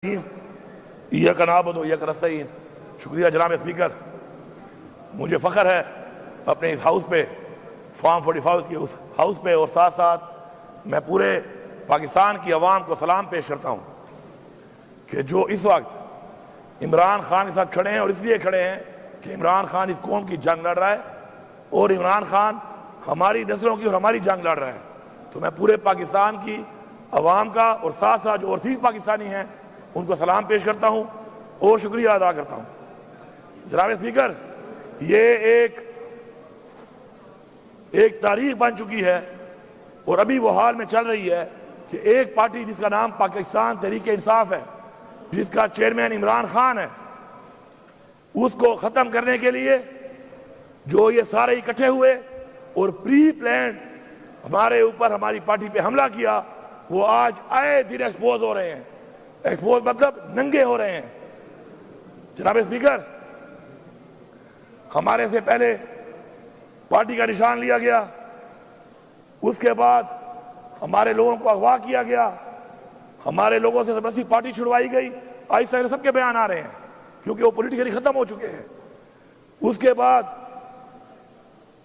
ایاک نعبد و ایاک نستعین۔ شکریہ جناب اسپیکر، مجھے فخر ہے اپنے اس ہاؤس پہ، فارم 45 کی اس ہاؤس پہ، اور ساتھ ساتھ میں پورے پاکستان کی عوام کو سلام پیش کرتا ہوں کہ جو اس وقت عمران خان کے ساتھ کھڑے ہیں، اور اس لیے کھڑے ہیں کہ عمران خان اس قوم کی جنگ لڑ رہا ہے اور عمران خان ہماری نسلوں کی اور ہماری جنگ لڑ رہا ہے۔ تو میں پورے پاکستان کی عوام کا اور ساتھ ساتھ جو اوورسیز پاکستانی ہیں ان کو سلام پیش کرتا ہوں اور شکریہ ادا کرتا ہوں۔ جناب اسپیکر، یہ ایک تاریخ بن چکی ہے اور ابھی وہ حال میں چل رہی ہے کہ ایک پارٹی جس کا نام پاکستان تحریک انصاف ہے، جس کا چیئرمین عمران خان ہے، اس کو ختم کرنے کے لیے جو یہ سارے اکٹھے ہوئے اور پری پلانڈ ہمارے اوپر، ہماری پارٹی پہ حملہ کیا، وہ آج آئے دن ایکسپوز ہو رہے ہیں۔ ایکسپوز مطلب ننگے ہو رہے ہیں۔ جناب اسپیکر، ہمارے سے پہلے پارٹی کا نشان لیا گیا، اس کے بعد ہمارے لوگوں کو اغوا کیا گیا، ہمارے لوگوں سے زبردستی پارٹی چھڑوائی گئی۔ آہستہ آہستہ سب کے بیان آ رہے ہیں کیونکہ وہ پولیٹیکلی ختم ہو چکے ہیں۔ اس کے بعد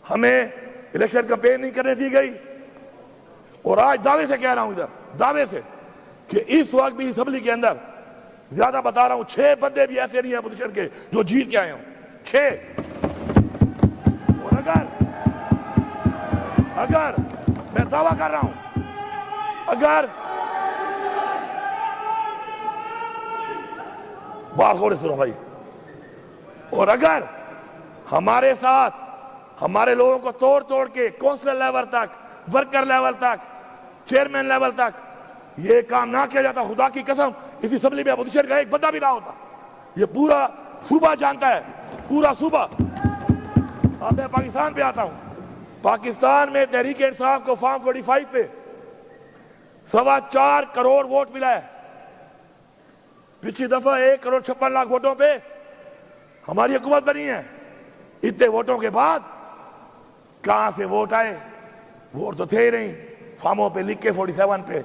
ہمیں الیکشن کمپین نہیں کرنے دی گئی، اور آج دعوے سے کہہ رہا ہوں، ادھر دعوے سے، کہ اس وقت بھی اسمبلی کے اندر زیادہ بتا رہا ہوں 6 بندے بھی ایسے نہیں ہیں اپوزیشن کے جو جیت کے آئے ہوں، 6۔ اور اگر میں دعویٰ کر رہا ہوں، اگر بات تھوڑی سنو بھائی، اور اگر ہمارے ساتھ ہمارے لوگوں کو توڑ کے کونسلر لیول تک، ورکر لیول تک، چیئرمین لیول تک یہ کام نہ کیا جاتا، خدا کی قسم اس اسمبلی میں اپوزیشن کا ایک بندہ بھی نہ ہوتا۔ یہ پورا صوبہ جانتا ہے، پورا صوبہ۔ اب میں پاکستان پہ آتا ہوں۔ پاکستان میں تحریک انصاف کو فارم 45 پہ 4.25 کروڑ ووٹ ملا ہے۔ پچھلی دفعہ 1.56 کروڑ ووٹوں پہ ہماری حکومت بنی ہے۔ اتنے ووٹوں کے بعد کہاں سے ووٹ آئے؟ ووٹ تو تھے ہی نہیں، فارموں پہ لکھ کے 47 پہ۔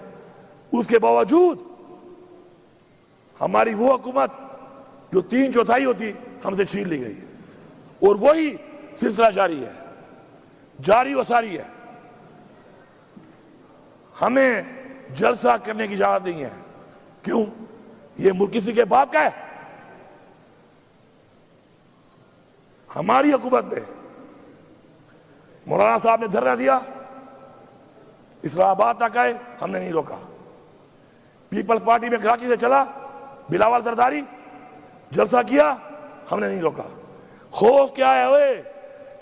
اس کے باوجود ہماری وہ حکومت جو 3/4 ہوتی ہم سے چھین لی گئی، اور وہی سلسلہ جاری ہے، جاری و ساری ہے۔ ہمیں جلسہ کرنے کی اجازت نہیں ہے۔ کیوں؟ یہ ملک کسی کے باپ کا ہے؟ ہماری حکومت میں مولانا صاحب نے دھرنا دیا، اسلام آباد تک آئے، ہم نے نہیں روکا۔ پیپلز پارٹی میں کراچی سے چلا، بلاول زرداری جلسہ کیا، ہم نے نہیں روکا۔ خوف کیا ہے اوئے؟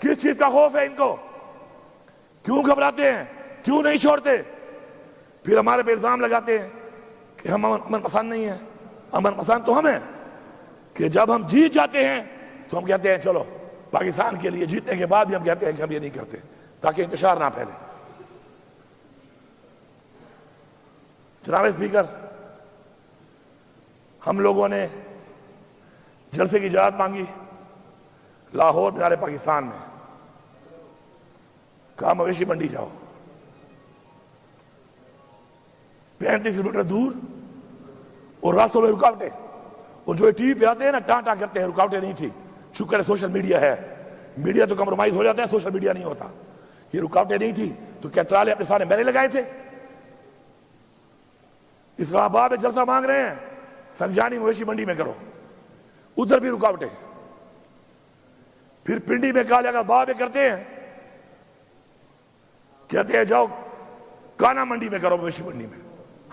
کس چیز کا خوف ہے ان کو؟ کیوں گھبراتے ہیں؟ کیوں نہیں چھوڑتے؟ پھر ہمارے پہ الزام لگاتے ہیں کہ ہم امن پسند نہیں ہیں۔ امن پسند تو ہم ہیں کہ جب ہم جیت جاتے ہیں تو ہم کہتے ہیں چلو پاکستان کے لیے، جیتنے کے بعد بھی ہم کہتے ہیں کہ ہم یہ نہیں کرتے تاکہ انتشار نہ پھیلے۔ جناب اسپیکر، ہم لوگوں نے جلسے کی اجازت مانگی لاہور مینار پاکستان میں، کہا مویشی منڈی جاؤ، 35 کلومیٹر دور، اور راستوں میں رکاوٹیں، اور جو ٹی وی پہ آتے ہیں نا ٹانٹا کرتے ہیں، رکاوٹیں نہیں تھی۔ شکر ہے سوشل میڈیا ہے، میڈیا تو کمپرومائز ہو جاتا ہے، سوشل میڈیا نہیں ہوتا۔ یہ رکاوٹیں نہیں تھی تو کیا ٹرالے اپنے سامنے میں نے لگائے تھے؟ اسلام آباد میں جلسہ مانگ رہے ہیں، سنجانی مویشی منڈی میں کرو، ادھر بھی رکاوٹیں۔ پھر پنڈی میں کہا جگہ باغ میں کرتے ہیں، کہتے ہیں جاؤ کانا منڈی میں کرو، مویشی منڈی میں۔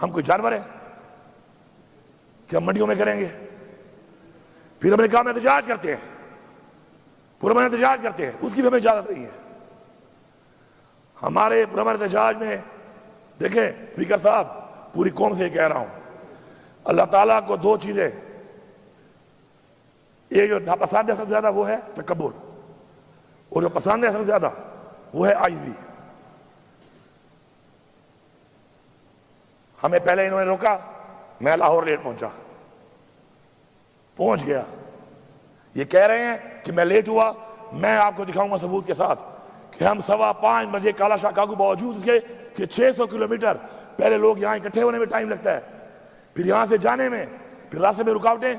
ہم کوئی جانور ہیں کہ ہم منڈیوں میں کریں گے؟ پھر ہم نے کہا ہم احتجاج کرتے ہیں، پرامن احتجاج کرتے ہیں، اس کی بھی ہمیں اجازت نہیں ہے۔ ہمارے پرامن احتجاج میں دیکھیں اسپیکر صاحب، پوری قوم سے کہہ رہا ہوں، اللہ تعالیٰ کو 2 چیزیں، یہ جو ناپسند ہے سب سے زیادہ وہ ہے تکبر، اور جو پسند ہے سب سے زیادہ وہ ہے عاجزی۔ ہمیں پہلے انہوں نے روکا، میں لاہور لیٹ پہنچ گیا۔ یہ کہہ رہے ہیں کہ میں لیٹ ہوا، میں آپ کو دکھاؤں گا ثبوت کے ساتھ کہ ہم 5:15 بجے کالا شاہ کاکو، باوجود اس کے کہ 600 کلومیٹر پہلے لوگ یہاں اکٹھے ہونے میں ٹائم لگتا ہے، پھر یہاں سے جانے میں پھر راستے میں رکاوٹیں.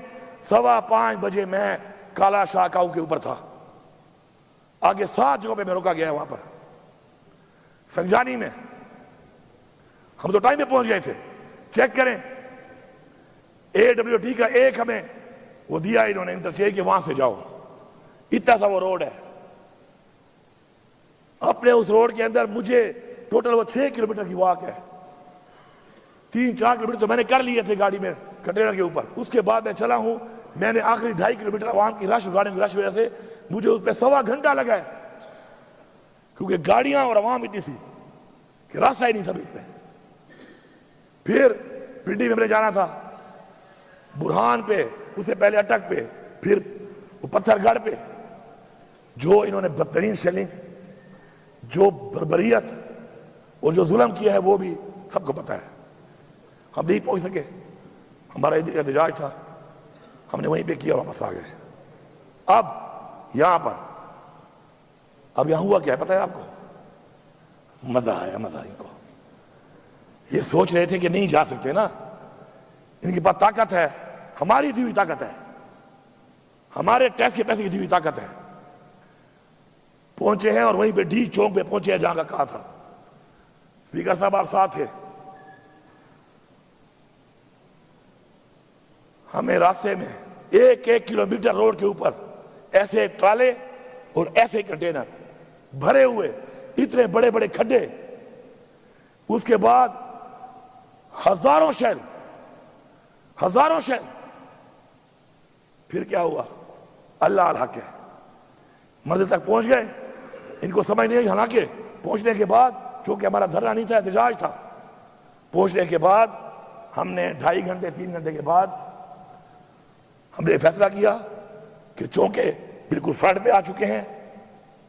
5:15 بجے میں کالا شاہ کاؤ کے اوپر تھا. آگے 7 جگہوں پہ میں روکا گیا وہاں پر سنجانی میں. ہم تو ٹائم پہ پہنچ گئے تھے. چیک کریں AWT کا ایک ہمیں وہ دیا انہوں نے انٹرچینج کہ وہاں سے جاؤ. اتنا سا وہ روڈ ہے. اپنے اس روڈ کے اندر مجھے ٹوٹل وہ 6 کلومیٹر کی واک ہے. 3-4 کلومیٹر تو میں نے کر لیے تھے گاڑی میں کنٹینر کے اوپر. اس کے بعد میں چلا ہوں. میں نے آخری 2.5 کلومیٹر عوام کی رش گاڑیوں کی رش وجہ سے مجھے اس پہ 1.25 گھنٹہ لگا ہے, کیونکہ گاڑیاں اور عوام اتنی سی کہ راستہ ہی نہیں تھا بیچ پہ. پھر پنڈی میں ہمیں جانا تھا, برہان پہ, اس سے پہلے اٹک پہ, پھر وہ پتھر گڑھ پہ. جو انہوں نے بدترین شیلنگ, جو بربریت اور جو ظلم کیا ہے وہ بھی سب کو پتا ہے. ہم نہیں پہنچ سکے, ہمارا احتجاج تھا, ہم نے وہیں پہ کیا, واپس آ گئے. اب یہاں پر اب یہاں ہوا کیا ہے پتہ ہے آپ کو؟ مزہ آیا, مزہ ان کو. یہ سوچ رہے تھے کہ نہیں جا سکتے نا, ان کے پاس طاقت ہے, ہماری دی ہوئی طاقت ہے, ہمارے ٹیکس کے پیسے کی دی ہوئی طاقت ہے. پہنچے ہیں اور وہیں پہ ڈی چوک پہ پہنچے ہیں جہاں کا کہا تھا. اسپیکر صاحب آپ ساتھ تھے. ہمیں راستے میں 1 کلومیٹر روڈ کے اوپر ایسے ٹرالے اور ایسے کنٹینر بھرے ہوئے, اتنے بڑے بڑے کھڈے, اس کے بعد ہزاروں شیل. پھر کیا ہوا؟ اللہ الحق ہے, منزل تک پہنچ گئے. ان کو سمجھ نہیں آئی. حالانکہ پہنچنے کے بعد, چونکہ ہمارا دھرنا نہیں تھا, احتجاج تھا, پہنچنے کے بعد ہم نے 2.5 گھنٹے 3 گھنٹے کے بعد ہم نے فیصلہ کیا کہ چونکہ بالکل فرنٹ پہ آ چکے ہیں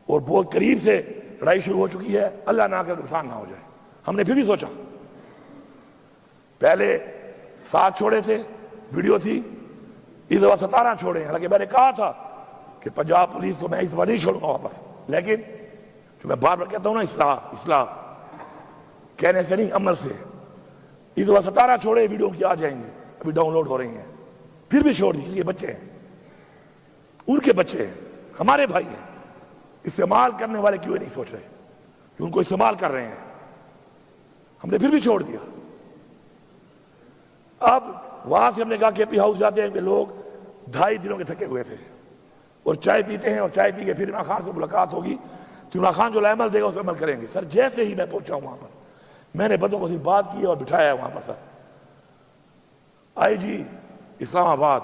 اور بہت قریب سے لڑائی شروع ہو چکی ہے, اللہ نہ کر نقصان نہ ہو جائے. ہم نے پھر بھی سوچا, پہلے 7 چھوڑے تھے, ویڈیو تھی, اس دفعہ 17 چھوڑے ہیں. حالانکہ میں نے کہا تھا کہ پنجاب پولیس کو میں اس دفعہ نہیں چھوڑوں گا واپس, لیکن جو میں بار بار کہتا ہوں نا, اصلاح کہنے سے نہیں, عمل سے. اس دفعہ 17 چھوڑے, ویڈیو کی آ جائیں گے, ابھی ڈاؤن لوڈ ہو رہی ہیں. پھر بھی چھوڑ دی, یہ بچے ہیں, ان کے بچے ہیں, ہمارے بھائی ہیں. استعمال کرنے والے کیوں نہیں سوچ رہے کہ ان کو استعمال کر رہے ہیں؟ ہم نے پھر بھی چھوڑ دیا. اب وہاں سے ہم نے کہا کہ پی ہاؤس جاتے ہیں کہ لوگ 2.5 دنوں کے تھکے ہوئے تھے اور چائے پیتے ہیں, اور چائے پی کے پھر عمران خان سے ملاقات ہوگی تو عمران خان جو عمل دے گا اس پہ عمل کریں گے. سر جیسے ہی میں پہنچا ہوں وہاں پر, میں نے بندوں کو صرف بات کی اور بٹھایا وہاں پر. سر آئی جی اسلام آباد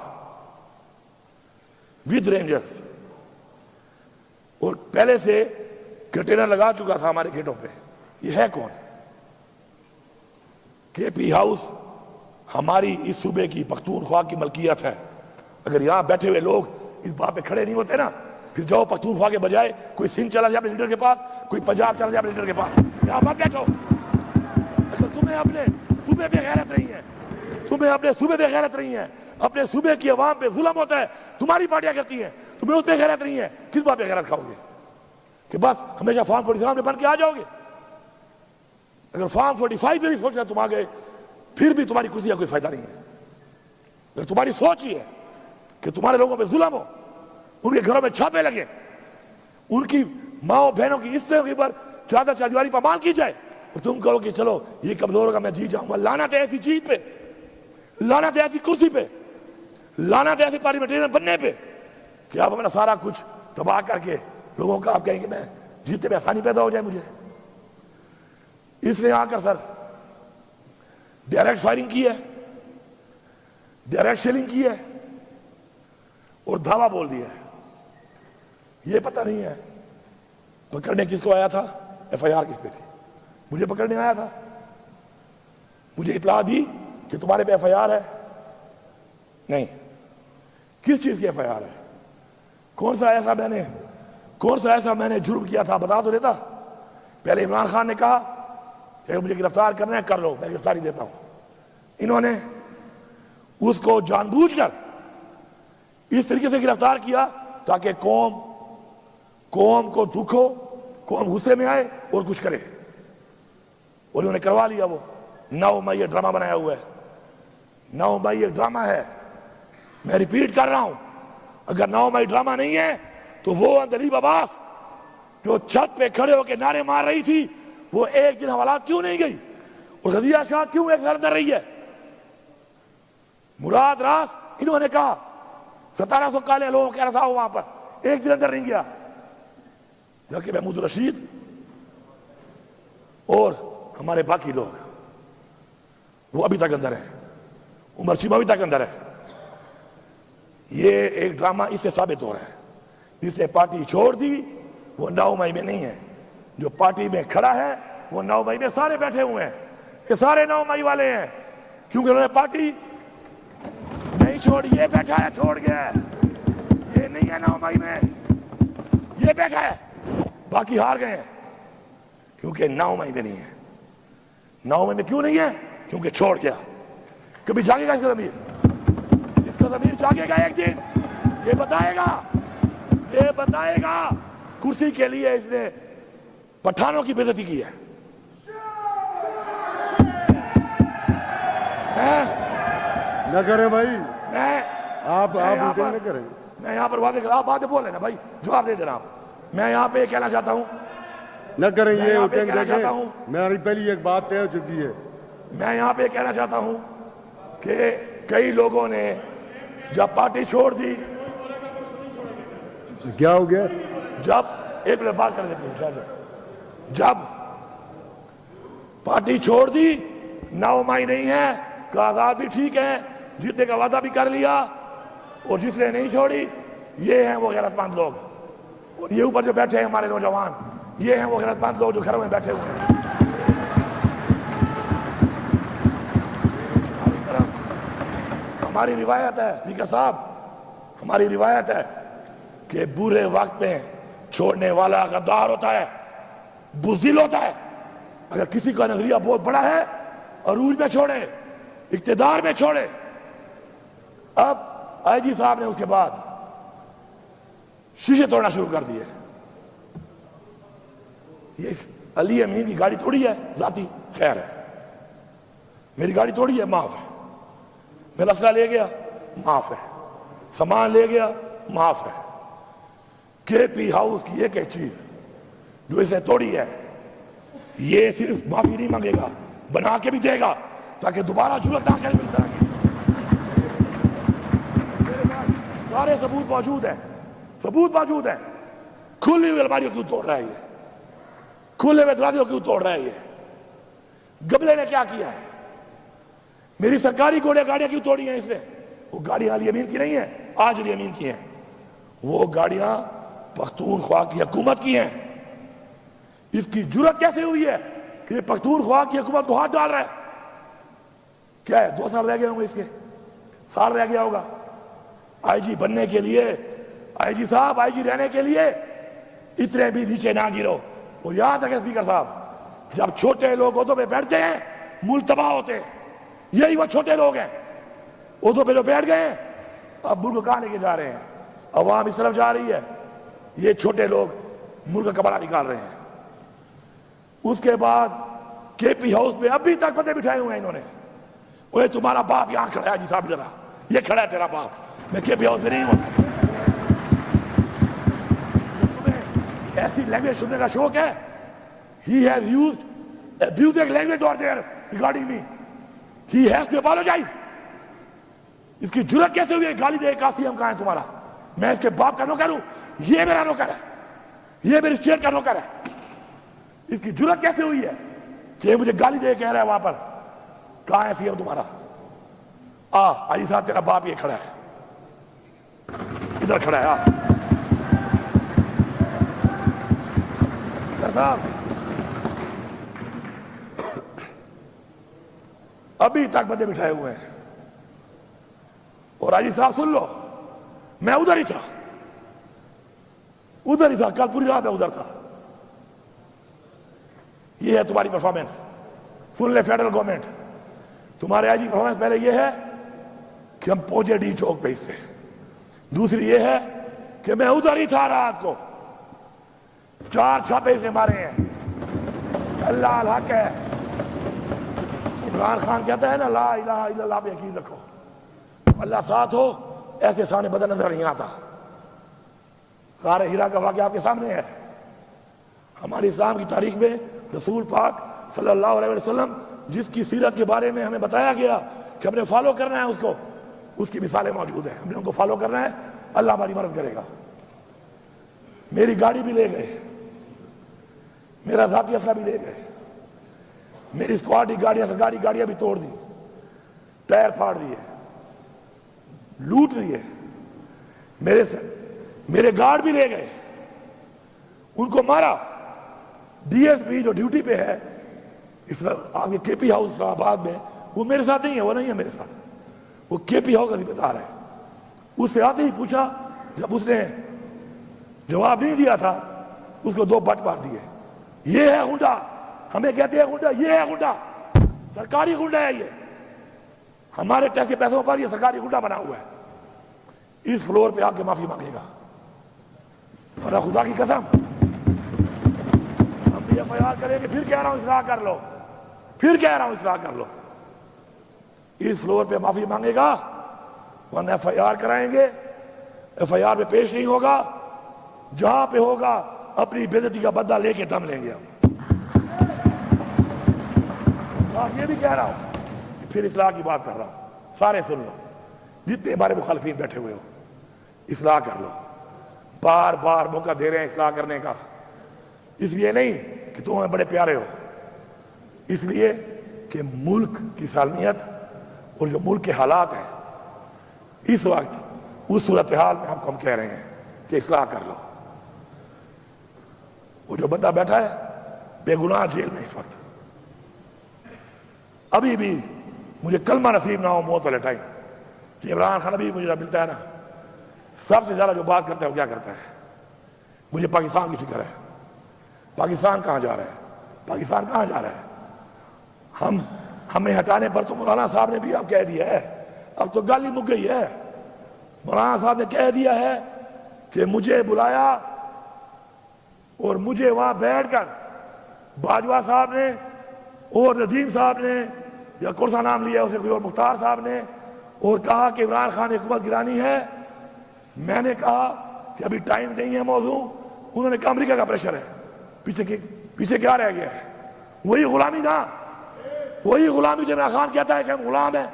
ود رینجرز, اور پہلے سے کنٹینر لگا چکا تھا ہمارے گیٹوں پہ. یہ ہے کون؟ کے پی ہاؤس ہماری اس صوبے کی پختونخوا کی ملکیت ہے. اگر یہاں بیٹھے ہوئے لوگ اس بات پہ کھڑے نہیں ہوتے نا, پھر جاؤ پختونخوا کے بجائے کوئی سندھ چلا جائے اپنے لیڈر کے پاس, کوئی پنجاب چلا جائے اپنے لیڈر کے پاس. یہاں مت بیٹھو. اگر تمہیں اپنے صوبے پہ غیرت نہیں ہے, اپنے صوبے کی عوام پہ ظلم ہوتا ہے, تمہاری پارٹیاں کرتی ہیں, تمہیں اس پہ غیرت نہیں ہے, کس بات پہ غیرت کھاؤ گے؟ کہ بس ہمیشہ فارم 47 میں بن کے آ جاؤ گے؟ اگر فارم 45 پہ بھی سوچ رہے تم آ گئے, پھر بھی تمہاری کرسی کا کوئی فائدہ نہیں ہے. اگر تمہاری سوچ ہی ہے کہ تمہارے لوگوں پہ ظلم ہو, ان کے گھروں میں چھاپے لگے, ان کی ماں بہنوں کی عزتوں کے اوپر چادر چاردیواری پر مال کی جائے, اور تم کہو کہ چلو یہ کمزور ہوگا میں جیت جاؤں گا. لعنت ہے ایسی چیز پہ, لعنت ہے ایسی کرسی پہ, لعنت ہے ایسی پارلیمنٹرین بننے پہ کہ آپ اپنا سارا کچھ تباہ کر کے لوگوں کا آپ کہیں کہ میں جیتنے میں آسانی پیدا ہو جائے مجھے. اس نے آ کر سر ڈائریکٹ فائرنگ کی ہے, ڈائریکٹ شیلنگ کی ہے, اور دھاوا بول دیا ہے. یہ پتہ نہیں ہے پکڑنے کس کو آیا تھا, ایف آئی آر کس پہ تھی. مجھے پکڑنے آیا تھا, مجھے اطلاع دی کہ تمہارے پہ ایف آئی آر ہے. نہیں, کس چیز کی ایف آئی آر ہے؟ کون سا ایسا میں نے جرم کیا تھا بتا تو دیتا. پہلے عمران خان نے کہا کہ مجھے گرفتار کرنا ہے کر لو, میں گرفتاری دیتا ہوں. انہوں نے اس کو جان بوجھ کر اس طریقے سے گرفتار کیا تاکہ قوم کو دکھ ہو, قوم غصے میں آئے اور کچھ کرے, اور انہوں نے کروا لیا. وہ 9 مئی یہ ڈرامہ بنایا ہوا ہے. 9 مئی یہ ڈرامہ ہے میں ریپیٹ کر رہا ہوں، اگر 9 مئی ڈرامہ نہیں ہے تو وہ اندلیب عباس جو چھت پہ کھڑے ہو کے نعرے مار رہی تھی، وہ ایک دن حوالات کیوں نہیں گئی؟ اور غزیہ شاہ کیوں ایک سر اندر رہی ہے؟ مراد راس انہوں نے کہا 1700 کالے لوگوں کے رسا ہو وہاں پر، ایک دن اندر نہیں گیا، جبکہ محمود رشید اور ہمارے باقی لوگ وہ ابھی تک اندر ہیں، عمر چیمہ ابھی تک اندر ہے۔ یہ ایک ڈرامہ اس سے ثابت ہو رہا ہے، جس نے پارٹی چھوڑ دی وہ 9 مئی میں نہیں ہے، جو پارٹی میں کھڑا ہے وہ 9 مئی میں سارے بیٹھے ہوئے ہیں، یہ سارے 9 مئی والے ہیں، کیونکہ انہوں نے پارٹی نہیں چھوڑی، یہ بیٹھا ہے چھوڑ گیا ہے، یہ نہیں ہے 9 مئی میں، یہ بیٹھا ہے، باقی ہار گئے ہیں، کیونکہ 9 مئی میں نہیں ہے۔ 9 مئی میں کیوں نہیں ہے؟ کیونکہ چھوڑ گیا۔ کبھی جاگے گا اس کا ضمیر؟ اس کا ضمیر جاگے گا ایک دن، یہ بتائے گا کرسی کے لیے اس نے پٹھانوں کی بے عزتی کی ہے۔ نہ کریں بھائی، میں آپ میٹنگ نہ کریں۔ میں یہاں پر واضح کر، آپ باتیں بول رہے نا بھائی، جواب دے دینا آپ۔ میں یہاں پہ کہنا چاہتا ہوں، نہ کریں یہ یہاں پہ میٹنگ کہنا چاہتا دیکھیں، ہوں، میری پہلی ایک بات طے ہو چکی ہے۔ میں یہاں پہ کہنا چاہتا ہوں کہ کئی لوگوں نے جب پارٹی چھوڑ دی، کیا ہو گیا؟ جب ایک منٹ بات کر لیتے ہیں، جب پارٹی چھوڑ دی 9 مئی نہیں ہے، کہ آزاد بھی ٹھیک ہے، جیتنے کا وعدہ بھی کر لیا، اور جس نے نہیں چھوڑی یہ ہیں وہ غیرت مند لوگ، اور یہ اوپر جو بیٹھے ہیں ہمارے نوجوان، یہ ہیں وہ غیرت مند لوگ جو گھروں میں بیٹھے ہوئے ہیں۔ ہماری روایت ہے اسپیکر صاحب، ہماری روایت ہے کہ برے وقت میں چھوڑنے والا غدار ہوتا ہے، بزدل ہوتا ہے۔ اگر کسی کا نظریہ بہت بڑا ہے، عروج میں چھوڑے، اقتدار میں چھوڑے۔ اب آئی جی صاحب نے اس کے بعد شیشے توڑنا شروع کر دیے۔ یہ علی امین کی گاڑی تھوڑی ہے ذاتی، خیر ہے، میری گاڑی تھوڑی ہے، معاف ہے، میرا اسلحہ لے گیا معاف ہے، سامان لے گیا معاف ہے۔ کے پی ہاؤس کی ایک چیز جو اس نے توڑی ہے، یہ صرف معافی نہیں مانگے گا، بنا کے بھی دے گا تاکہ دوبارہ جرأت نہ کرے اس طرح کی۔ سارے ثبوت موجود ہیں، کھلی ہوئی الماریوں کیوں توڑ رہا ہے یہ؟ کھلے ہوئے دروازوں کیوں توڑ رہا ہے یہ؟ گبلے نے کیا کیا ہے؟ میری سرکاری گاڑیاں کیوں توڑی ہیں اس نے؟ وہ گاڑیاں علی امین کی نہیں ہیں، آج علی امین کی ہیں، وہ گاڑیاں پختونخوا کی حکومت کی ہیں۔ اس کی جرأت کیسے ہوئی ہے کہ یہ پختونخوا کی حکومت کو ہاتھ ڈال رہا ہے؟ کیا ہے 2 سال رہ گئے ہوں گے، اس کے سال رہ گیا ہوگا۔ آئی جی بننے کے لیے، آئی جی صاحب آئی جی رہنے کے لیے اتنے بھی نیچے نہ گرو۔ اور یاد رکھیں اسپیکر صاحب، جب چھوٹے لوگ عہدوں پہ بیٹھتے ہیں ملک تباہ ہوتے ہیں، یہی وہ چھوٹے لوگ ہیں عہدوں پہ جو بیٹھ گئے ہیں، اب ملک کہاں لے کے جا رہے ہیں؟ عوام اس طرف جا رہی ہے، یہ چھوٹے لوگ ملک کا کپڑا نکال رہے ہیں۔ اس کے بعد کے پی ہاؤس پہ ابھی تک بندے بٹھائے ہوئے ہیں انہوں نے، وہ تمہارا باپ یہاں کھڑا ہے، جی صاحب ذرا یہ کھڑا ہے تیرا باپ، میں کے پی ہاؤس میں نہیں ہوں۔ تمہیں ایسی لینگویج سننے کا شوق ہے؟ He has used abusive language out there regarding me. He has to apologize. اس کی جرأت کیسے ہوئی ہے گالی دے؟ قاسم کہاں ہے تمہارا؟ میں اس کے باپ کا نوکر ہوں، یہ میرا نوکر ہے، یہ میری اسٹیٹ کا نوکر ہے۔ اس کی جرأت کیسے ہوئی ہے کہ یہ مجھے گالی دے کہہ رہا ہے وہاں پر؟ کہاں ہے سی ایم تمہارا؟ علی صاحب تیرا باپ یہ کھڑا ہے، ادھر کھڑا ہے۔ صاحب ابھی تک بندے بٹھائے ہوئے ہیں، اور علی صاحب سن لو، میں ادھر ہی تھا، کل پوری رات میں ادھر تھا۔ یہ ہے تمہاری پرفارمنس، سن لے فیڈرل گورنمنٹ، تمہارے آئی جی پرفارمنس پہلے یہ ہے کہ ہم پہنچے ڈی چوک پہ، اس سے دوسری یہ ہے کہ میں ادھر ہی تھا رات کو، 4 چھاپے سے مارے ہیں۔ اللہ الحق ہے، عمران خان کہتا ہے نا لا الہ الا اللہ پہ یقین رکھو، اللہ ساتھ ہو ایسے سامنے بدن نظر نہیں آتا. غار ہیرا کا واقعہ آپ کے سامنے ہے. ہماری اسلام کی تاریخ میں رسول پاک صلی اللہ علیہ وسلم جس کی سیرت کے بارے میں ہمیں بتایا گیا کہ ہم نے فالو کرنا ہے اس کو، اس کی مثالیں موجود ہیں. ہم نے ان کو فالو کرنا ہے، اللہ ہماری مدد کرے گا. میری گاڑی بھی لے گئے، میرا ذاتی اسلحہ بھی لے گئے، میری اسکواڈ کی گاڑیاں بھی توڑ دی، ٹائر پھاڑ دیے، لوٹ لیے. میرے گارڈ بھی لے گئے، ان کو مارا. ڈی ایس پی جو ڈیوٹی پہ ہے آگے کے پی ہاؤس اسلام آباد میں، وہ میرے ساتھ نہیں ہے، وہ نہیں ہے میرے ساتھ، وہ کے پی ہاؤس کا ذمہ دار ہے. اس سے آتے ہی پوچھا، جب اس نے جواب نہیں دیا تھا اس کو 2 بٹ مار دیے. یہ ہے غنڈا، ہمیں کہتے ہیں غنڈا، یہ ہے غنڈا، سرکاری غنڈا ہے یہ، ہمارے ٹیکس کے پیسوں پر یہ سرکاری غنڈا بنا ہوا ہے. اس فلور پہ آ کے معافی مانگے گا، ورنہ خدا کی قسم ہم بھی ایف آئی آر کریں گے. پھر کہہ رہا ہوں اصلاح کر لو، پھر کہہ رہا ہوں اصلاح کر لو. اس فلور پہ معافی مانگے گا ورنہ ایف آئی آر کرائیں گے. ایف آئی آر پہ پیش نہیں ہوگا، جہاں پہ ہوگا اپنی بے عزتی کا بدلہ لے کے دم لیں گے ہم. اور یہ بھی کہہ رہا ہوں کہ پھر اصلاح کی بات کر رہا ہوں، سارے سن لو، جتنے ہمارے مخالفین بیٹھے ہوئے ہو، اصلاح کر لو. بار بار موقع دے رہے ہیں اصلاح کرنے کا، اس لیے نہیں کہ تم ہمیں بڑے پیارے ہو، اس لیے کہ ملک کی سالمیت اور جو ملک کے حالات ہیں اس وقت، اس صورتحال میں ہم کہہ رہے ہیں کہ اصلاح کر لو. وہ جو بندہ بیٹھا ہے بے گناہ جیل میں اس وقت، ابھی بھی مجھے کلمہ نصیب نہ ہو موت والے ٹائم، کہ عمران خان ابھی مجھے ملتا ہے نا، سب سے زیادہ جو بات کرتا ہے وہ کیا کرتا ہے؟ مجھے پاکستان کی فکر ہے. پاکستان کہاں جا رہا ہے؟ پاکستان کہاں جا رہا ہے؟ ہمیں ہٹانے پر تو مولانا صاحب نے بھی اب کہہ دیا ہے، اب تو گالی مک گئی ہے. مولانا صاحب نے کہہ دیا ہے کہ مجھے بلایا اور مجھے وہاں بیٹھ کر باجوہ صاحب نے اور ندیم صاحب نے، یا کون سا نام لیا اسے کوئی اور، مختار صاحب نے، اور کہا کہ عمران خان نے حکومت گرانی ہے. میں نے کہا کہ ابھی ٹائم نہیں ہے موضوع. انہوں نے کہا امریکہ کا پریشر ہے. پیچھے کیا رہ گیا ہے؟ وہی غلامی نا، وہی غلامی جو عمران خان کہتا ہے کہ ہم غلام ہیں.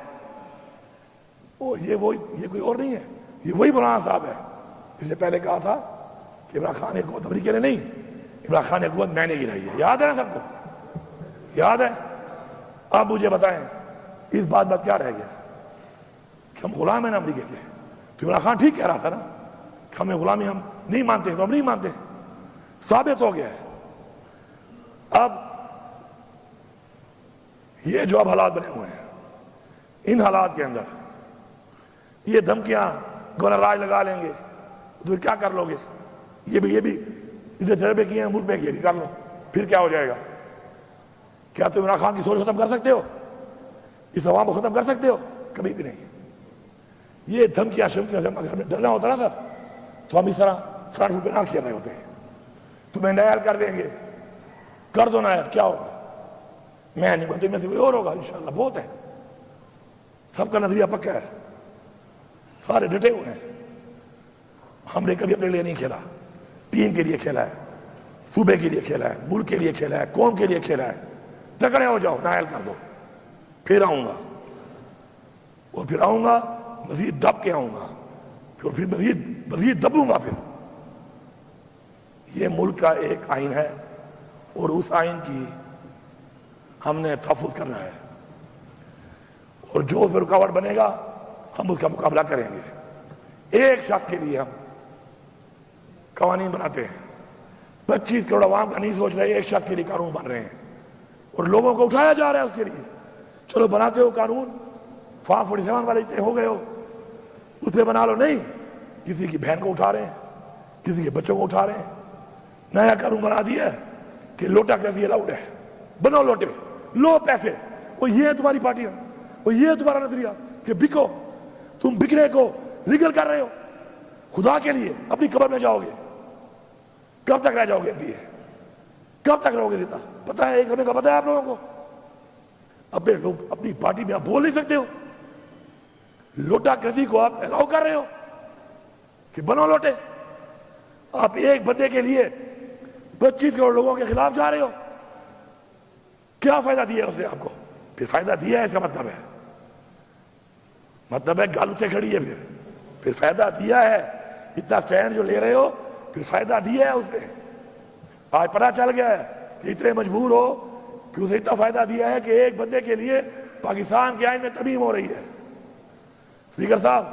یہ کوئی اور نہیں ہے، یہ وہی مولانا صاحب ہے. اس نے پہلے کہا تھا کہ عمران خان نے حکومت امریکہ نے نہیں، عمران خان نے حکومت میں نے گرائی ہے. یاد ہے نا سب کو؟ یاد ہے؟ اب مجھے بتائیں اس بات کیا رہ گیا کہ ہم غلام ہیں نا امریکہ کے؟ تو عمران خان ٹھیک کہہ رہا تھا نا کہ ہمیں غلامی ہم نہیں مانتے، تو ہم نہیں مانتے، ثابت ہو گیا ہے. اب یہ جو اب حالات بنے ہوئے ہیں، ان حالات کے اندر یہ دھمکیاں گورنر راج لگا لیں گے تو کیا کر لو گے؟ یہ بھی ادھر تجربے کیے ہیں ملک میں، یہ بھی کر لو، پھر کیا ہو جائے گا؟ کیا تم عمران خان کی سوچ ختم کر سکتے ہو؟ اس عوام کو ختم کر سکتے ہو؟ کبھی بھی نہیں. یہ دھمکیاں شمکیاں سے اگر ہمیں ڈرنا ہوتا نا سر، تو ہم اس طرح فرنٹ فٹ پہ نہ کھیل رہے ہوتے ہیں. تمہیں نائر کر دیں گے، کر دو نائر، کیا ہوگا؟ میں نہیں بولتے، میں سے کوئی اور ہوگا انشاءاللہ. بہت ہے، سب کا نظریہ پکا ہے، سارے ڈٹے ہوئے ہیں. ہم نے کبھی اپنے لیے نہیں کھیلا، ٹیم کے لیے کھیلا ہے، صوبے کے لیے کھیلا ہے، ملک کے لیے کھیلا ہے، قوم کے لیے کھیلا ہے. تکڑے ہو جاؤ، نائل کر دو، پھر آؤں گا، اور پھر آؤں گا مزید دب کے آؤں گا، پھر مزید دبوں گا. پھر یہ ملک کا ایک آئین ہے اور اس آئین کی ہم نے تحفظ کرنا ہے، اور جو اس میں رکاوٹ بنے گا ہم اس کا مقابلہ کریں گے. ایک شخص کے لیے ہم قوانین بناتے ہیں، 25 کروڑ عوام کا نہیں سوچ رہے، ایک شخص کے لیے قانون بن رہے ہیں اور لوگوں کو اٹھایا جا رہا ہے اس کے لیے. چلو بناتے ہو قانون، فارم 47 والے ہو گئے ہو، اس پہ بنا لو. نہیں، کسی کی بہن کو اٹھا رہے ہیں، کسی کے بچوں کو اٹھا رہے ہیں. نیا قانون بنا دیا ہے کہ لوٹا کیسی الاؤڈ ہے، بنو لوٹے، لو پیسے. وہ یہ ہے تمہاری پارٹی، وہ یہ ہے تمہارا نظریہ کہ بکو. تم بکنے کو لیگل کر رہے ہو. خدا کے لیے اپنی قبر میں جاؤ گے، کب تک رہ جاؤ گے؟ کب تک رہو گے زندہ؟ پتہ ہے، ایک ہمیں کا پتہ ہے آپ لوگوں کو؟ اپنے لوگ اپنی پارٹی میں آپ بول نہیں سکتے ہو. لوٹا کرسی کو آپ الاؤ کر رہے ہو کہ بنو لوٹے. آپ ایک بندے کے لیے 25 کروڑ لوگوں کے خلاف جا رہے ہو. کیا فائدہ دیا ہے اس نے آپ کو؟ پھر فائدہ دیا ہے اس کا مطلب ہے گال اتنے کھڑی ہے. پھر فائدہ دیا ہے. اتنا سٹینڈ جو لے رہے ہو پھر فائدہ دیا ہے اس نے. آج پتہ چل گیا ہے کہ اتنے مجبور ہو کہ اسے اتنا فائدہ دیا ہے کہ ایک بندے کے لیے پاکستان کے آئین میں ترمیم ہو رہی ہے. اسپیکر صاحب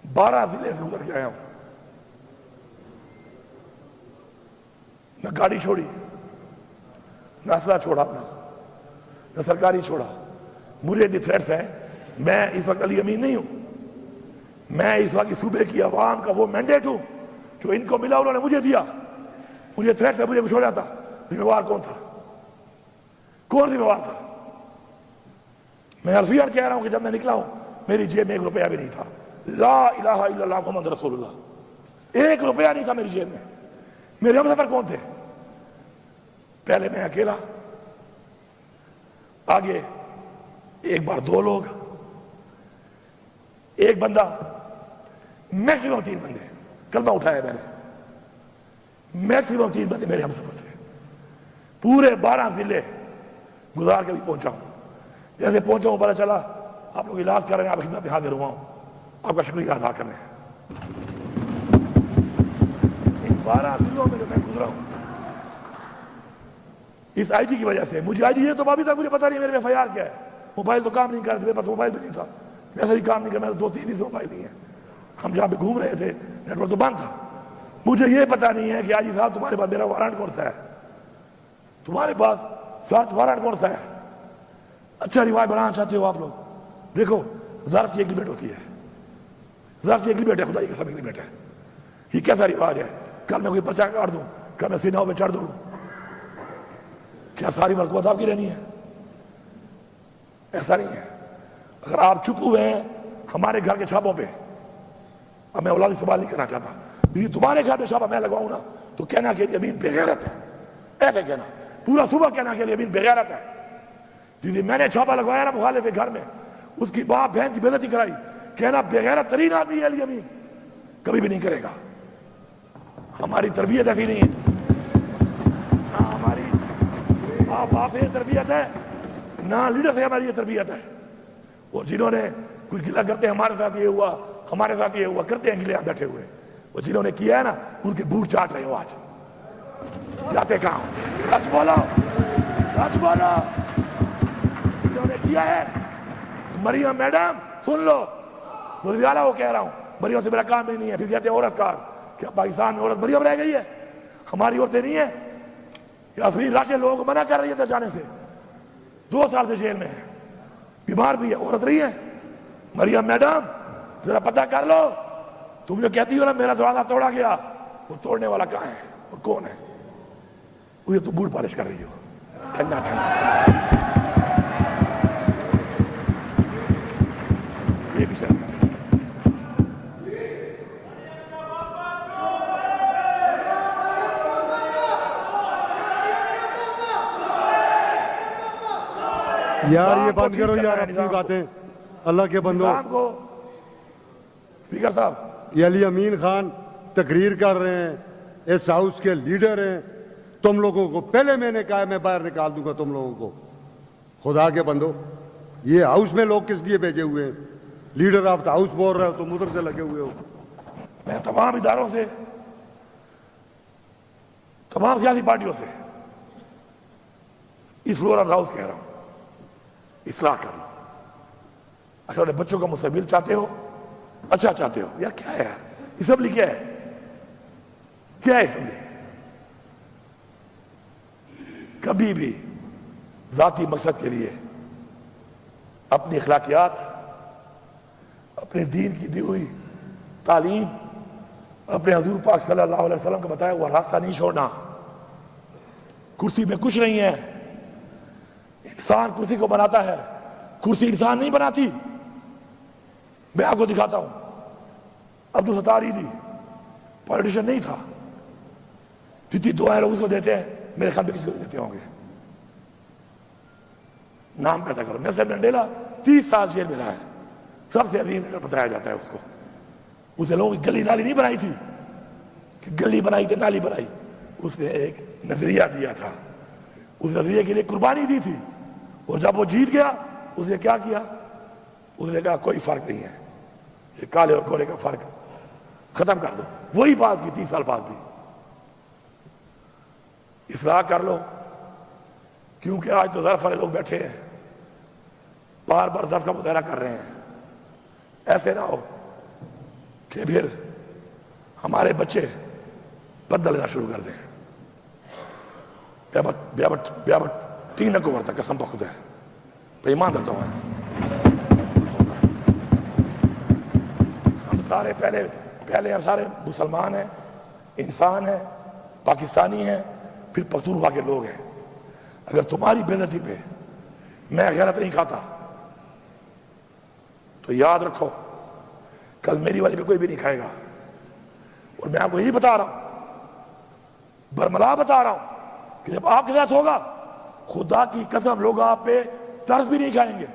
12 ضلع سے گزر کے آیا ہوں. نہ گاڑی چھوڑی, نہ اسلحہ چھوڑا اپنا, نہ سرکاری چھوڑا. مجھے دی تھریٹس ہیں. میں اس وقت علی امین نہیں ہوں. میں اس وقت صوبے کی عوام کا وہ مینڈیٹ ہوں جو ان کو ملا, انہوں نے مجھے دیا. مجھے تھریٹس ہے, مجھے کچھ ہو جاتا. ذمہ وار کون تھا؟ کون ذمہ وار تھا؟ میں حرفیاً کہہ رہا ہوں کہ جب میں نکلا ہوں میری جیب میں 1 روپیہ بھی نہیں تھا. لا الہ الا اللہ محمد رسول اللہ. 1 روپیہ نہیں تھا میری جیب میں. میرے ہم سفر کون تھے؟ پہلے میں اکیلا, آگے ایک بار 2 لوگ, ایک بندہ, میکسیمم 3 بندے. کلمہ اٹھایا میں نے. میکسیمم 3 بندے میرے ہم سفر تھے. پورے 12 ضلع گزار کے بھی پہنچا ہوں. جیسے پہنچا ہوں پتہ چلا آپ لوگ علاج کر رہے ہیں, آپ خدمت میں حاضر ہوا ہوں. آپ کا شکریہ ادا کرنے ہیں. ان 12 ضلعوں میں جو میں گزرا ہوں اس آئی جی کی وجہ سے. مجھے آئی جی یہ تو ابھی تک مجھے پتا نہیں میرے ایف آئی آر کیا ہے. موبائل تو کام نہیں کر رہے تھے, میرے پاس موبائل بھی نہیں تھا. ویسے بھی کام نہیں کر, میرے 2-3 ہی موبائل نہیں ہے. ہم جہاں پہ گھوم رہے تھے نیٹ ورک تو بند تھا. مجھے یہ پتا نہیں ہے کہ آئی جی صاحب تمہارے پاس میرا وارنٹ کون سا ہے, تمہارے پاس سرچ وارنٹ کون سا ہے. اچھا رواج بنانا چاہتے ہو آپ لوگ, دیکھو ظرف کی ایگریمنٹ ہوتی ہے. ظرف کی ایگریمنٹ ہے, خدائی قسم ایگریمنٹ ہے. یہ کیسا رواج ہے؟ کل میں کوئی پرچہ کاٹ دوں, کل میں سیناؤں پہ چڑھ دوں, کیا ساری مرتبہ آپ کی رہنی ہے؟ ایسا نہیں ہے. اگر آپ چھپ ہوئے ہیں ہمارے گھر کے چھاپوں پہ, اب میں اولادی سوال نہیں کرنا چاہتا, تمہارے گھر پہ چھاپا میں لگواؤں نا تو کہنا کہ امین بغیرت ہے. ایسے کہنا پورا صبح کہنا کہ امین بغیرت ہے. میں نے چھاپا لگوایا نا مخالف کے گھر میں, اس کی باپ بہن کی بے عزتی کرائی, کہنا بغیرت ترین آدمی ہے علی امین. کبھی بھی نہیں کرے گا. ہماری تربیت ایسی نہیں ہے. نہ ہماری باپ سے تربیت ہے, نہ لیڈر سے ہماری یہ تربیت ہے. اور جنہوں نے کچھ گلا کرتے ہیں ہمارے ساتھ یہ ہوا, ہمارے ساتھ یہ ہوا, کرتے ہیں گلے آپ بیٹھے ہوئے. وہ جنہوں نے کیا ہے نا ان کے بوٹ چاٹ رہے ہو آج. جاتے کہاں؟ سچ بولو, سچ بولو. جنہوں نے کیا ہے, مریم میڈم سن لو, وزیر اعلیٰ وہ کہہ رہا ہوں, مریم سے میرا کام ہی نہیں ہے. پھر کہتے ہیں عورت کار. کیا پاکستان میں عورت مریم رہ گئی ہے؟ ہماری عورتیں نہیں ہیں. یا پھر راشد لوگوں کو منع کر رہی ہے جانے سے, 2 سال سے جیل میں ہے, بیمار بھی ہے, عورت رہی ہے. مریم میڈم ذرا پتہ کر لو. تم جو کہتی ہو نا میرا دروازہ توڑا گیا, وہ توڑنے والا کہاں ہے اور کون ہے؟ وہ تو بوٹ پالش کر رہی ہو. ٹھنڈا ٹھنڈا یہ بھی شرم. یار یہ بند کرو یار اپنی باتیں, اللہ کے بندو. اسپیکر صاحب یہ علی امین خان تقریر کر رہے ہیں, اس ہاؤس کے لیڈر ہیں. تم لوگوں کو پہلے میں نے کہا ہے میں باہر نکال دوں گا تم لوگوں کو. خدا کے بندو, یہ ہاؤس میں لوگ کس لیے بھیجے ہوئے ہیں؟ لیڈر آف دا ہاؤس بول رہے ہو, تم ادھر سے لگے ہوئے ہو. میں تمام اداروں سے, تمام سیاسی پارٹیوں سے اس فلور آف ہاؤس کہہ رہا ہوں, اصلاح کر لو. اگر بچوں کا مستقبل چاہتے ہو, اچھا چاہتے ہو, یار کیا ہے یار اسمبلی, کیا ہے, کیا ہے اسمبلی؟ کبھی بھی ذاتی مقصد کے لیے اپنی اخلاقیات, اپنے دین کی دی ہوئی تعلیم, اپنے حضور پاک صلی اللہ علیہ وسلم کا بتایا ہوا راستہ نہیں چھوڑنا. کرسی میں کچھ نہیں ہے. انسان کرسی کو بناتا ہے, کرسی انسان نہیں بناتی. میں آپ کو دکھاتا ہوں, عبدالستار ایدھی پولیٹیشین نہیں تھا. جتنی دعائیں لوگ اس کو دیتے ہیں میرے خیال میں کسی کو دیتے ہوں گے. نام پیدا کرو. نیلسن منڈیلا 30 سال جیل میں رہا ہے, سب سے عظیم لیڈر بتایا جاتا ہے اس کو. اسے لوگوں کی گلی نالی نہیں بنائی تھی کہ گلی بنائی تو نالی بنائی, اس نے ایک نظریہ دیا تھا, اس نظریے کے لیے قربانی دی تھی, اور جب وہ جیت گیا اس نے کیا کیا؟ اس نے کہا کوئی فرق نہیں ہے, یہ کالے اور گورے کا فرق ختم کر دو. وہی بات کی 30 سال بعد بھی. اصلاح کر لو, کیونکہ آج تو ظرف والے لوگ بیٹھے ہیں, بار بار ظرف کا مظاہرہ کر رہے ہیں. ایسے نہ ہو کہ پھر ہمارے بچے بدلہ لینا شروع کر دیں. بیابٹ تین کو ورتا قسم پہ خدا ہے, پہ ایمان درتا ہوا ہے. ہم سارے پہلے ہم سارے مسلمان ہیں, انسان ہیں, پاکستانی ہیں, پھر پختونخوا کے لوگ ہیں. اگر تمہاری بے عزتی پہ میں غیرت نہیں کھاتا تو یاد رکھو کل میری والی پہ کوئی بھی نہیں کھائے گا. اور میں آپ کو یہی بتا رہا ہوں, برملا بتا رہا ہوں کہ جب آپ کے ساتھ ہوگا خدا کی قسم لوگ آپ پہ ترس بھی نہیں کھائیں گے.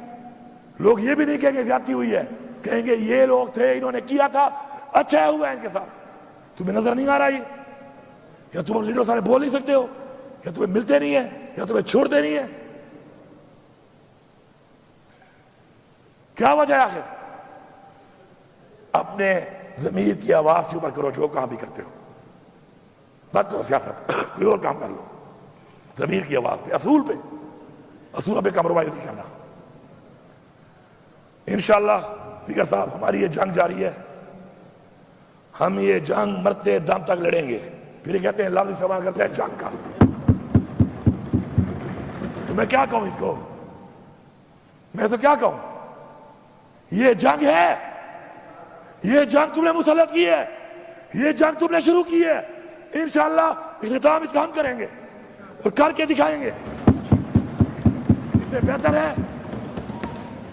لوگ یہ بھی نہیں کہیں گے زیادتی ہوئی ہے, کہیں گے یہ لوگ تھے انہوں نے کیا تھا اچھا ہوا ہے ان کے ساتھ. تمہیں نظر نہیں آ رہا یہ, یا تم لیڈر سارے بول نہیں سکتے ہو, یا تمہیں ملتے نہیں ہیں, یا تمہیں چھوڑتے نہیں ہیں؟ کیا وجہ ہے آخر؟ اپنے ضمیر کی آواز کے اوپر کرو جو کام بھی کرتے ہو, بات کرو سیاست, کوئی اور کام کر لو. ضمیر کی آواز پہ, اصول پہ کمپرومائز نہیں کرنا. انشاءاللہ اسپیکر صاحب ہماری یہ جنگ جاری ہے, ہم یہ جنگ مرتے دم تک لڑیں گے. پھر یہ کہتے ہیں لفظ استعمال کرتے ہیں جنگ کا, تو میں کیا کہوں اس کو؟ میں تو کیا کہوں؟ یہ جنگ ہے, یہ جنگ تم نے مسلط کی ہے, یہ جنگ تم نے شروع کی ہے. انشاءاللہ اختتام اس کا ہم کریں گے اور کر کے دکھائیں گے. اس سے بہتر ہے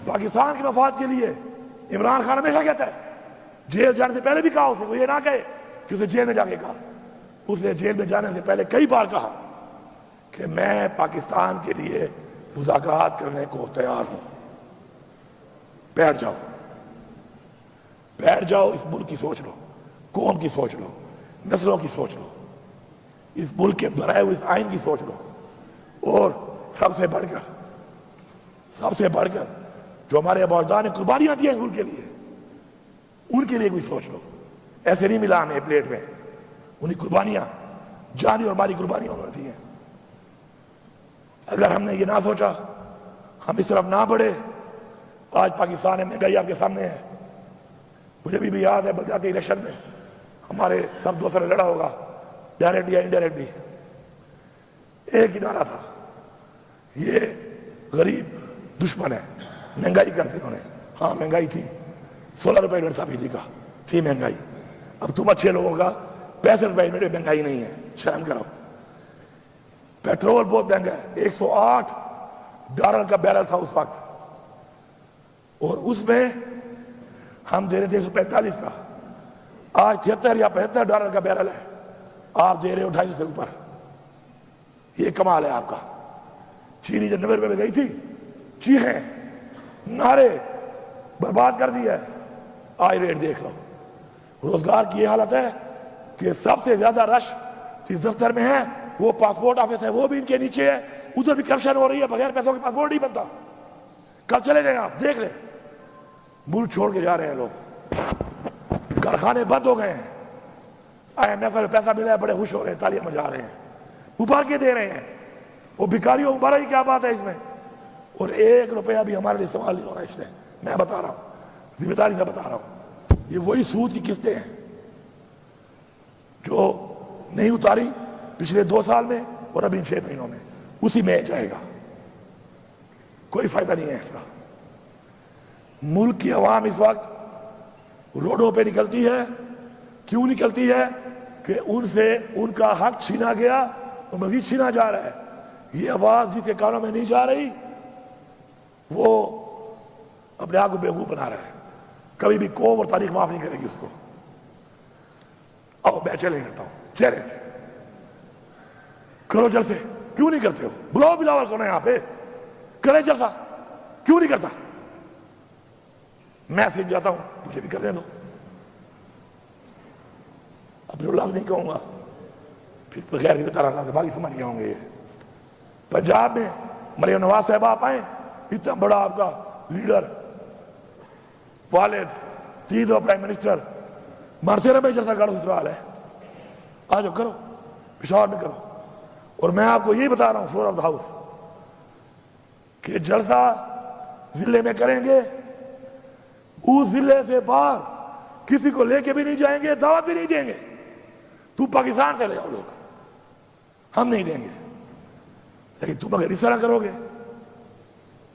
پاکستان کے مفاد کے لیے. عمران خان ہمیشہ کہتا ہے, جیل جانے سے پہلے بھی کہا اس نے, وہ یہ نہ کہے کہ اسے جیل میں جا کے کہا. اس نے جیل میں جانے سے پہلے کئی بار کہا کہ میں پاکستان کے لیے مذاکرات کرنے کو تیار ہوں. بیٹھ جاؤ, اس ملک کی سوچ لو, قوم کی سوچ لو, نسلوں کی سوچ لو, اس ملک کے بنائے ہوئے اس آئین کی سوچ لو, اور سب سے بڑھ کر جو ہمارے اباؤجداد نے قربانیاں دی ہیں اس ملک کے لیے, ان کے لیے کوئی سوچ لو. ایسے نہیں ملا ہمیں پلیٹ میں, انہیں قربانیاں, جانی اور مالی قربانیاں انہوں نے دی ہیں. اگر ہم نے یہ نہ سوچا, ہم اس طرف نہ بڑھے, آج پاکستان میں مہنگائی آپ کے سامنے ہے. مجھے بھی یاد ہے بلدیاتی الیکشن میں ہمارے سب دوستوں نے لڑا ہوگا, ڈائریکٹ یا انڈائریکٹلی, ایک ہی نعرہ تھا, یہ غریب دشمن ہے, مہنگائی کرتے انہوں نے. ہاں مہنگائی تھی, 16 روپے یونٹ سبسڈی کا تھی مہنگائی. اب تم اچھے لوگوں کا 65 روپے یونٹ مہنگائی نہیں ہے, شرم کرو. پیٹرول بہت مہنگا ہے, $108 کا بیرل تھا اس وقت, اور اس میں ہم دے رہے تھے 145 کا. آج 73 یا $75 کا بیرل ہے, آپ دے رہے ہو 250 سے اوپر. یہ کمال ہے آپ کا. چینی جب 90 روپے میں گئی تھی, چیخیں نعرے برباد کر دی ہے, آج ریٹ دیکھ لو. روزگار کی یہ حالت ہے کہ سب سے زیادہ رش جس دفتر میں ہے وہ پاسپورٹ آفس ہے, وہ بھی ان کے نیچے ہے. ادھر بھی کرپشن ہو رہی ہے, بغیر پیسوں کے پاسپورٹ نہیں بنتا. کب چلے جائیں آپ دیکھ لیں, ملک چھوڑ کے جا رہے ہیں لوگ, کارخانے بند ہو گئے ہیں. IMF میں پیسہ ملا ہے, بڑے خوش ہو رہے ہیں, تالیاں بجا رہے ہیں, ابھار کے دے رہے ہیں. وہ بھکاریوں ابھارا ہی کیا بات ہے اس میں, اور 1 روپیہ بھی ہمارے لیے استعمال نہیں ہو رہا اس میں. میں بتا رہا ہوں, ذمہ داری سے بتا رہا ہوں, یہ وہی سود کی قسطیں ہیں جو نہیں اتاری پچھلے 2 سال میں اور ابھی 6 مہینوں میں, اسی میں جائے گا. کوئی فائدہ نہیں ہے اس کا. ملک کی عوام اس وقت روڈوں پہ نکلتی ہے. کیوں نکلتی ہے؟ کہ ان سے ان کا حق چھینا گیا اور مزید چھینا جا رہا ہے. یہ آواز جس کے کانوں میں نہیں جا رہی وہ اپنے آپ کو بیوقوف بنا رہا ہے. کبھی بھی قوم اور تاریخ معاف نہیں کرے گی اس کو. میں چیلنج کرتا ہوں, چیلنج کرو جلسے. کیوں نہیں کرتے ہو؟ بلاؤ بلاول کو نا یہاں پہ, کرے جلسہ، کیوں نہیں کرتا؟ میں سیکھ جاتا ہوں، مجھے بھی کرنے دو۔ اپنے لفظ نہیں کہوں گا، پھر بغیر کی طرح اللہ باقی سمجھ گئے ہوں گے۔ پنجاب میں مریم نواز صاحب آپ آئیں، اتنا بڑا آپ کا لیڈر، والد، تیسرا پرائم منسٹر، مارسیرا میں جلسہ کرو، سسرال ہے، آ جاؤ کرو، پشاور میں کرو۔ اور میں آپ کو یہی بتا رہا ہوں فلور آف دا ہاؤس کہ جلسہ ضلع میں کریں گے، اس ضلع سے باہر کسی کو لے کے بھی نہیں جائیں گے، دعوت بھی نہیں دیں گے۔ تو پاکستان سے لے آؤ لوگ، ہم نہیں دیں گے، لیکن تم اگر اس طرح کرو گے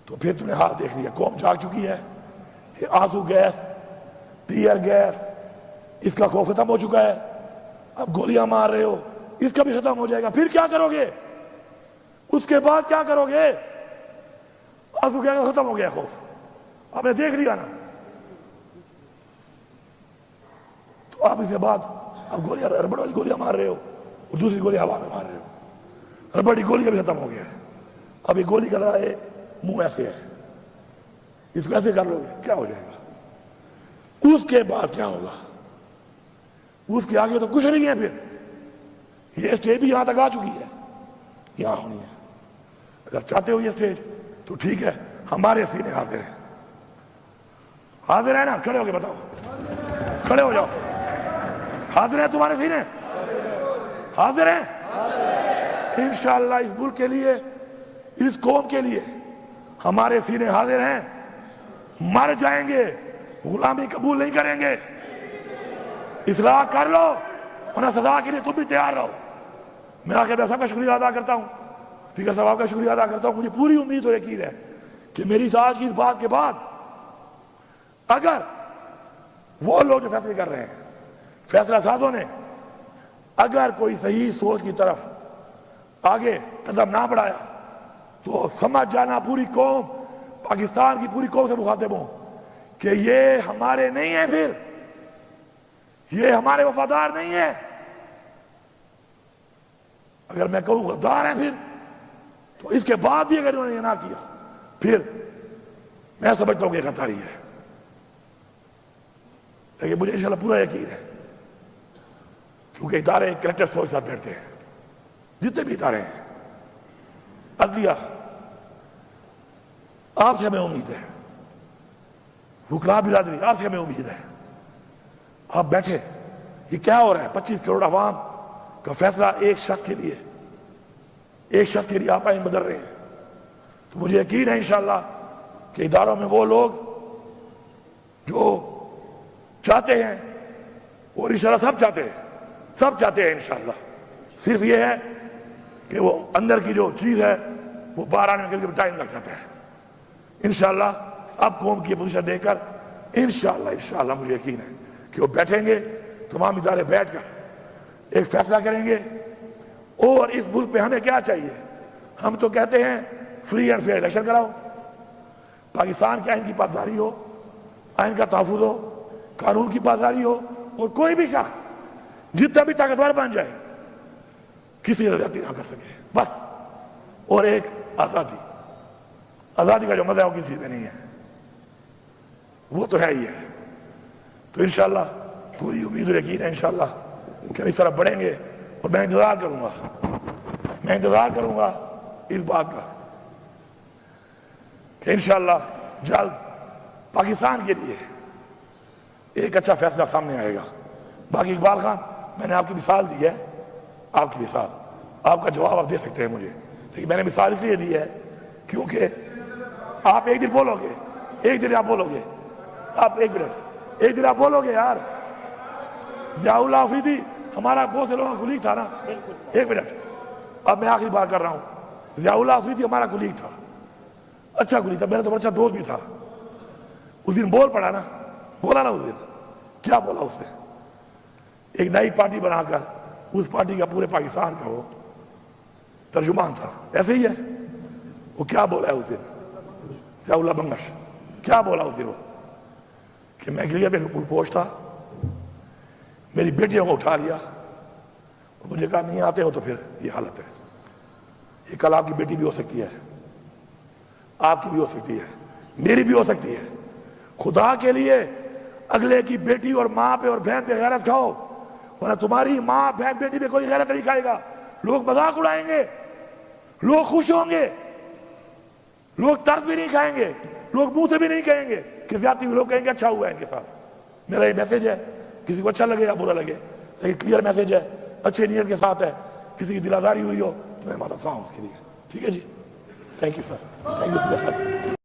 تو پھر تم نے حال دیکھ لیا، قوم جاگ چکی ہے۔ یہ آنسو گیس، ٹیئر گیس، اس کا خوف ختم ہو چکا ہے، اب گولیاں مار رہے ہو، اس کا بھی ختم ہو جائے گا۔ پھر کیا کرو گے؟ اس کے بعد کیا کرو گے؟ آنسو گیس ختم ہو گیا خوف، آپ نے دیکھ لیا نا، تو آپ اس کے بعد اب گولیاں، ربڑ والی گولیاں مار رہے ہو اور دوسری گولی ہوا میں مار رہے ہو۔ ربڑ کی گولی کا بھی ختم ہو گیا ہے، اب یہ گولی کا ذرا ہے منہ ایسے ہے، اس کو ایسے کر لو گے کیا ہو جائے گا؟ اس کے بعد کیا ہوگا؟ اس کے آگے تو کچھ نہیں ہے۔ پھر یہ اسٹیج بھی یہاں تک آ چکی ہے، یہاں ہونی ہے۔ اگر چاہتے ہو یہ اسٹیج تو ٹھیک ہے، ہمارے سینے حاضر ہیں، حاضر ہے نا؟ کھڑے ہو کے بتاؤ، کھڑے ہو جاؤ، حاضر ہیں تمہارے سینے؟ حاضر ہیں انشاءاللہ۔ اس ملک کے لیے، اس قوم کے لیے ہمارے سینے حاضر ہیں، مر جائیں گے، غلامی قبول نہیں کریں گے۔ اصلاح کر لو، ورنہ سزا کے لیے تم بھی تیار رہو۔ میں آخر میں سب کا شکریہ ادا کرتا ہوں، اسپیکر صاحب کا شکریہ ادا کرتا ہوں۔ مجھے پوری امید اور یقین ہے کہ میری ساتھ کی اس بات کے بعد اگر وہ لوگ جو فیصلے کر رہے ہیں، فیصلہ سازوں نے اگر کوئی صحیح سوچ کی طرف آگے قدم نہ بڑھایا تو سمجھ جانا پوری قوم، پاکستان کی پوری قوم سے مخاطب ہوں کہ یہ ہمارے نہیں ہیں، پھر یہ ہمارے وفادار نہیں ہیں۔ اگر میں کہوں غدار ہیں پھر، تو اس کے بعد بھی اگر انہوں نے یہ نہ کیا پھر میں سمجھتا ہوں کہ غداری ہے۔ لیکن مجھے انشاءاللہ پورا یقین ہے، کیونکہ ادارے کریکٹر سوچ ساتھ بیٹھتے ہیں، جتنے بھی ادارے ہیں، عدلیہ، آپ سے ہمیں امید ہے، حکام برادری، آپ سے ہمیں امید ہے، آپ بیٹھے، یہ کیا ہو رہا ہے؟ 25 کروڑ عوام کا فیصلہ ایک شخص کے لیے، ایک شخص کے لیے آپ آئین بدل رہے ہیں۔ تو مجھے یقین ہے انشاءاللہ کہ اداروں میں وہ لوگ جو چاہتے ہیں، اور انشاءاللہ سب چاہتے ہیں، سب چاہتے ہیں انشاءاللہ، صرف یہ ہے کہ وہ اندر کی جو چیز ہے وہ باہر آنے کے لیے ٹائم لگ جاتا ہے۔ انشاءاللہ اب قوم کی پوزیشن دے کر انشاءاللہ مجھے یقین ہے کہ وہ بیٹھیں گے، تمام ادارے بیٹھ کر ایک فیصلہ کریں گے۔ اور اس ملک پہ ہمیں کیا چاہیے؟ ہم تو کہتے ہیں فری اینڈ فیئر الیکشن کراؤ، پاکستان کے آئین کی پاسداری ہو، آئین کا تحفظ ہو، قانون کی پاسداری ہو، اور کوئی بھی شخص جتنا بھی طاقتور بن جائے کسی نے زیادتی نہ کر سکے، بس۔ اور ایک آزادی، آزادی کا جو مزہ ہے وہ کسی میں نہیں ہے، وہ تو ہے ہی ہے۔ تو انشاءاللہ پوری امید اور یقین ہے انشاءاللہ کہ ہم اس طرح بڑھیں گے، اور میں انتظار کروں گا اس بات کا کہ انشاءاللہ جلد پاکستان کے لیے ایک اچھا فیصلہ سامنے آئے گا۔ باقی اقبال خان، میں نے آپ کی مثال دی ہے، آپ کی مثال، آپ کا جواب آپ دے سکتے ہیں مجھے، لیکن میں نے مثال اس لیے دی ہے کیونکہ آپ ایک دن بولو گے، ایک دن آپ بولو گے، آپ ایک دن آپ بولو گے یار، ضیاء اللہ آفریدی ہمارا بہت سے لوگوں کا کلیگ تھا نا، ایک منٹ، اب میں آخری بات کر رہا ہوں۔ ضیاء اللہ آفریدی ہمارا کلیگ تھا، اچھا کلیگ تھا، میرا تو اچھا دوست بھی تھا۔ اس دن بول پڑا نا، بولا نا اس دن، کیا بولا اس نے؟ ایک نئی پارٹی بنا کر اس پارٹی کا پورے پاکستان کا وہ ترجمان تھا، ایسے ہی ہے۔ وہ کیا بولا ہے اس دن ضیاء اللہ بنگش؟ کیا بولا اس دن وہ؟ کہ میں گلیئر میں پوچھ تھا، میری بیٹیوں کو اٹھا لیا، مجھے کہا نہیں آتے ہو تو پھر یہ حالت ہے، یہ کل آپ کی بیٹی بھی ہو سکتی ہے، آپ کی بھی ہو سکتی ہے، میری بھی ہو سکتی ہے. خدا کے لیے اگلے کی بیٹی اور ماں پہ اور بہن پہ غیرت کھاؤ، ورنہ تمہاری ماں بہن بیٹی پہ کوئی غیرت نہیں کھائے گا. لوگ مذاق اڑائیں گے، لوگ خوش ہوں گے، لوگ طرز بھی نہیں کھائیں گے، لوگ منہ سے بھی نہیں کہیں گے کہ زیادتی ہوئی. لوگ کہیں گے اچھا ہوا ہے ان کے ساتھ. میرا یہ میسج ہے، کسی کو اچھا لگے یا برا لگے، لیکن کلیئر میسج ہے، اچھے نیت کے ساتھ ہے. کسی کی دل آزاری ہوئی ہو تو میں معذرت خواہ ہوں اس کے لیے. ٹھیک ہے جی، thank you sir, thank you sir.